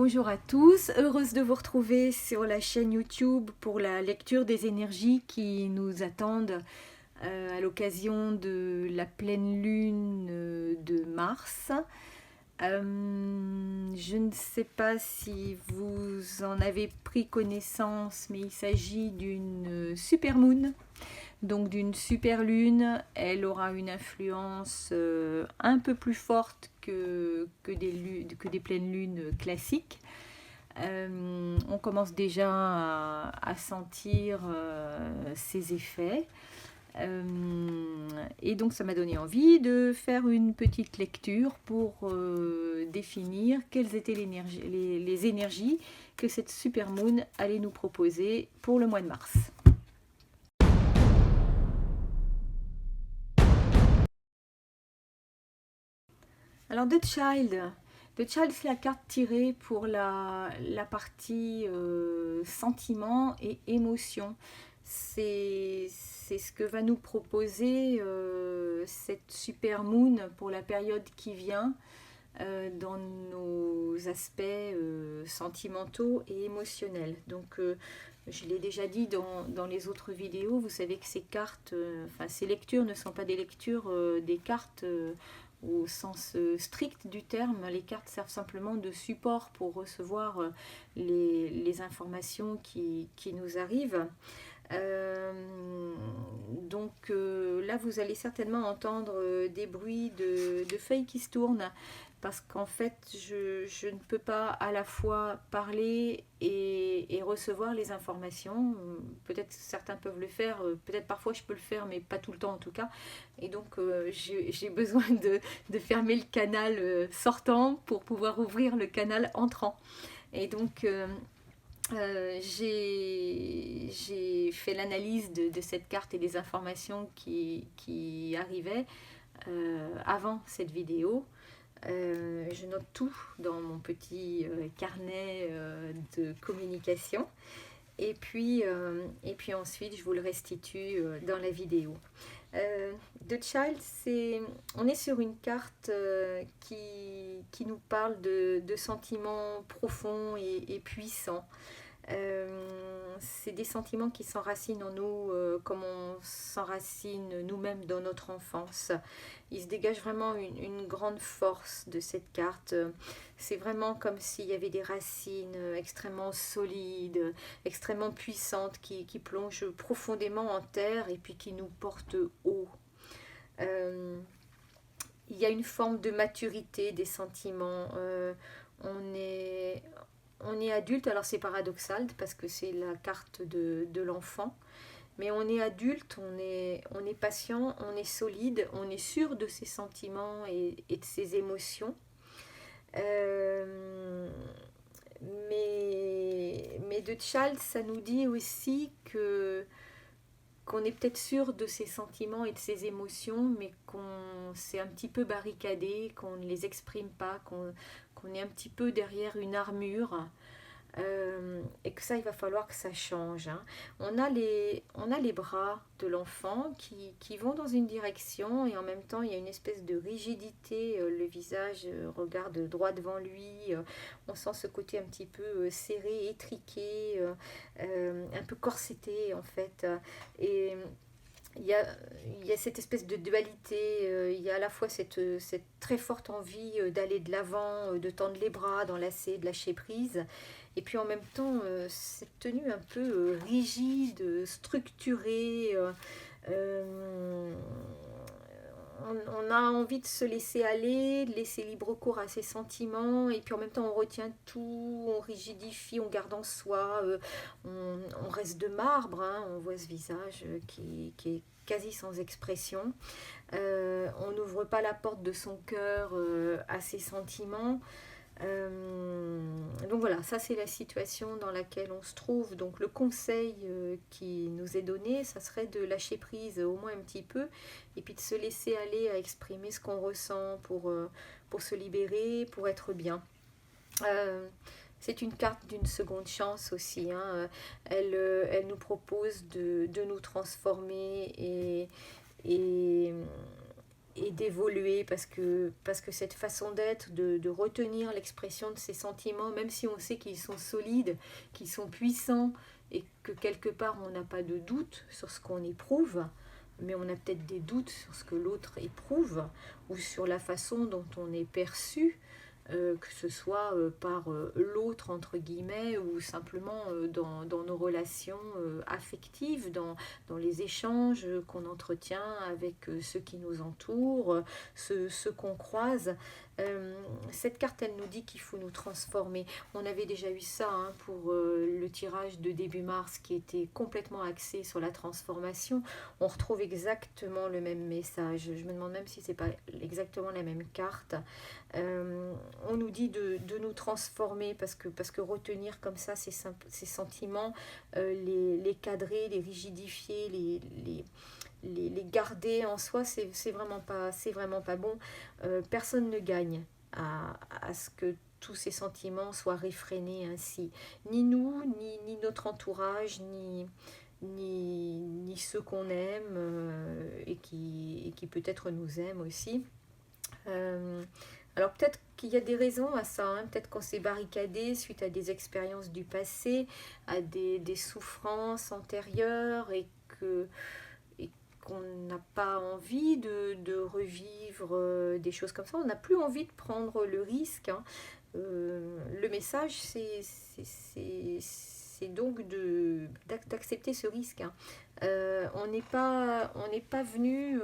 Bonjour à tous, heureuse de vous retrouver sur la chaîne YouTube pour la lecture des énergies qui nous attendent à l'occasion de la pleine lune de mars. Je ne sais pas si vous en avez pris connaissance, mais il s'agit d'une super moon, donc d'une super lune. Elle aura une influence un peu plus forte que des pleines lunes classiques. On commence déjà à sentir ses effets. Et donc ça m'a donné envie de faire une petite lecture pour définir quelles étaient les énergies que cette supermoon allait nous proposer pour le mois de mars. Alors The Child, c'est la carte tirée pour la partie sentiment et émotion. C'est ce que va nous proposer cette super moon pour la période qui vient dans nos aspects sentimentaux et émotionnels. Donc je l'ai déjà dit dans les autres vidéos, vous savez que ces cartes, ces lectures ne sont pas des lectures des cartes au sens strict du terme. Les cartes servent simplement de support pour recevoir les informations qui nous arrivent. Donc là vous allez certainement entendre des bruits de feuilles qui se tournent parce qu'en fait je ne peux pas à la fois parler et recevoir les informations. Peut-être certains peuvent le faire, peut-être parfois je peux le faire mais pas tout le temps en tout cas, et donc j'ai besoin de fermer le canal sortant pour pouvoir ouvrir le canal entrant. Et donc j'ai fait l'analyse de cette carte et des informations qui arrivaient avant cette vidéo. Je note tout dans mon petit carnet de communication et puis ensuite je vous le restitue dans la vidéo. The Child, on est sur une carte qui nous parle de sentiments profonds et puissants. C'est des sentiments qui s'enracinent en nous comme on s'enracine nous-mêmes dans notre enfance. Il se dégage vraiment une grande force de cette carte. C'est vraiment comme s'il y avait des racines extrêmement solides, extrêmement puissantes qui plongent profondément en terre et puis qui nous portent haut. Il y a une forme de maturité des sentiments. On est adulte, alors c'est paradoxal parce que c'est la carte de l'enfant, mais on est adulte, on est patient, on est solide, on est sûr de ses sentiments et de ses émotions. Mais The Child, ça nous dit aussi qu'on est peut-être sûr de ses sentiments et de ses émotions, mais qu'on s'est un petit peu barricadé, qu'on ne les exprime pas, qu'on est un petit peu derrière une armure. Et que ça, il va falloir que ça change. On a les bras de l'enfant qui vont dans une direction et en même temps il y a une espèce de rigidité. Le visage regarde droit devant lui. On sent ce côté un petit peu serré, étriqué, un peu corseté en fait. Et il y a cette espèce de dualité, il y a à la fois cette très forte envie d'aller de l'avant, de tendre les bras, d'enlacer, de lâcher prise, et puis en même temps cette tenue un peu rigide, structurée. On a envie de se laisser aller, de laisser libre cours à ses sentiments, et puis en même temps on retient tout, on rigidifie, on garde en soi, on reste de marbre, on voit ce visage qui est quasi sans expression. On n'ouvre pas la porte de son cœur à ses sentiments. Donc voilà, ça c'est la situation dans laquelle on se trouve. Donc le conseil qui nous est donné, ça serait de lâcher prise au moins un petit peu et puis de se laisser aller à exprimer ce qu'on ressent pour se libérer, pour être bien. C'est une carte d'une seconde chance aussi. Elle nous propose de nous transformer et et d'évoluer parce que cette façon d'être, de retenir l'expression de ses sentiments, même si on sait qu'ils sont solides, qu'ils sont puissants et que quelque part on n'a pas de doute sur ce qu'on éprouve, mais on a peut-être des doutes sur ce que l'autre éprouve ou sur la façon dont on est perçu, que ce soit par l'autre entre guillemets ou simplement dans nos relations affectives, dans les échanges qu'on entretient avec ceux qui nous entourent, ceux qu'on croise. Cette carte, elle nous dit qu'il faut nous transformer. On avait déjà eu ça pour le tirage de début mars qui était complètement axé sur la transformation. On retrouve exactement le même message. Je me demande même si c'est pas exactement la même carte. On nous dit de nous transformer parce que retenir comme ça ces sentiments, les cadrer, les rigidifier, les garder en soi, c'est vraiment pas bon. Personne ne gagne à ce que tous ces sentiments soient réfrénés ainsi. Ni nous, ni notre entourage, ni ceux qu'on aime et qui peut-être nous aiment aussi. Alors peut-être qu'il y a des raisons à ça, peut-être qu'on s'est barricadé suite à des expériences du passé, à des souffrances antérieures et qu'on n'a pas envie de revivre des choses comme ça. On n'a plus envie de prendre le risque. Le message, c'est donc d'accepter ce risque. On n'est pas venu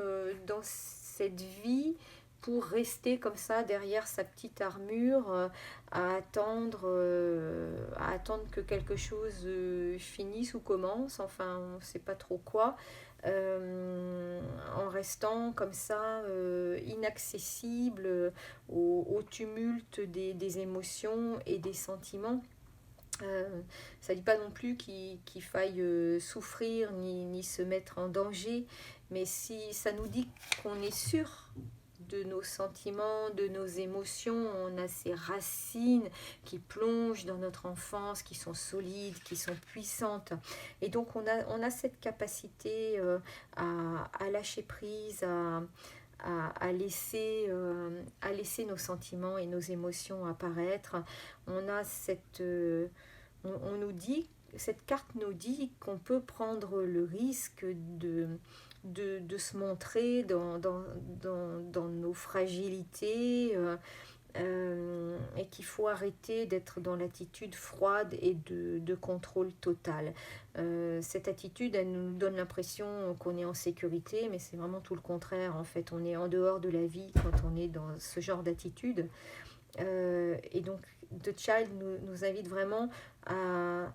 dans cette vie pour rester comme ça derrière sa petite armure à attendre que quelque chose finisse ou commence, enfin on ne sait pas trop quoi, en restant comme ça inaccessible au tumulte des émotions et des sentiments. Ça ne dit pas non plus qu'il faille souffrir ni se mettre en danger, mais si ça nous dit qu'on est sûr de nos sentiments, de nos émotions, on a ces racines qui plongent dans notre enfance, qui sont solides, qui sont puissantes. Et donc on a cette capacité à lâcher prise, à laisser nos sentiments et nos émotions apparaître. On a on nous dit, cette carte nous dit qu'on peut prendre le risque de se montrer dans nos fragilités et qu'il faut arrêter d'être dans l'attitude froide et de contrôle total. Cette attitude, elle nous donne l'impression qu'on est en sécurité, mais c'est vraiment tout le contraire. En fait, on est en dehors de la vie quand on est dans ce genre d'attitude. Et donc, The Child nous invite vraiment à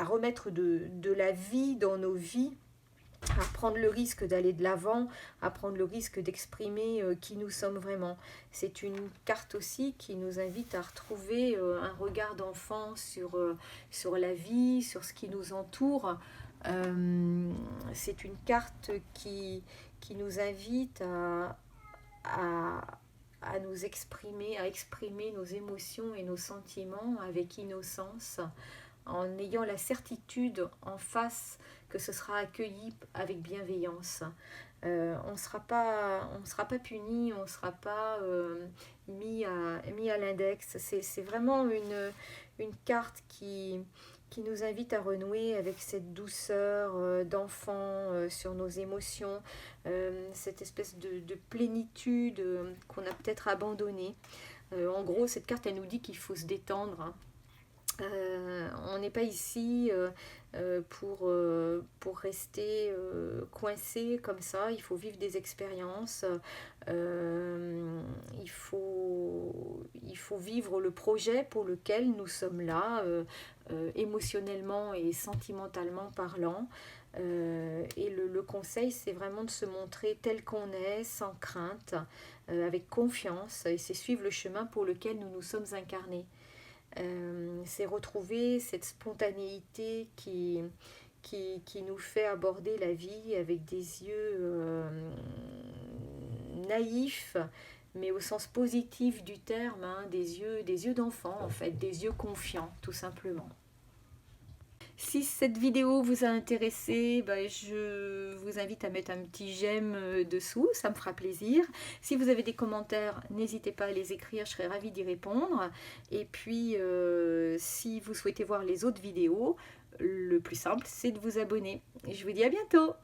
remettre de la vie dans nos vies, à prendre le risque d'aller de l'avant, à prendre le risque d'exprimer qui nous sommes vraiment. C'est une carte aussi qui nous invite à retrouver un regard d'enfant sur la vie, sur ce qui nous entoure. C'est une carte qui nous invite à nous exprimer, à exprimer nos émotions et nos sentiments avec innocence, en ayant la certitude en face que ce sera accueilli avec bienveillance. On ne sera pas puni, on ne sera pas mis à l'index. C'est vraiment une carte qui nous invite à renouer avec cette douceur d'enfant sur nos émotions, cette espèce de plénitude qu'on a peut-être abandonnée. En gros, cette carte, elle nous dit qu'il faut se détendre. On n'est pas ici pour rester coincé comme ça. Il faut vivre des expériences. Il faut vivre le projet pour lequel nous sommes là, émotionnellement et sentimentalement parlant. Et le conseil, c'est vraiment de se montrer tel qu'on est, sans crainte, avec confiance, et c'est suivre le chemin pour lequel nous nous sommes incarnés. C'est retrouver cette spontanéité qui nous fait aborder la vie avec des yeux naïfs, mais au sens positif du terme, des yeux d'enfant en fait, des yeux confiants tout simplement. Si cette vidéo vous a intéressé, je vous invite à mettre un petit j'aime dessous, ça me fera plaisir. Si vous avez des commentaires, n'hésitez pas à les écrire, je serai ravie d'y répondre. Et puis, si vous souhaitez voir les autres vidéos, le plus simple, c'est de vous abonner. Et je vous dis à bientôt!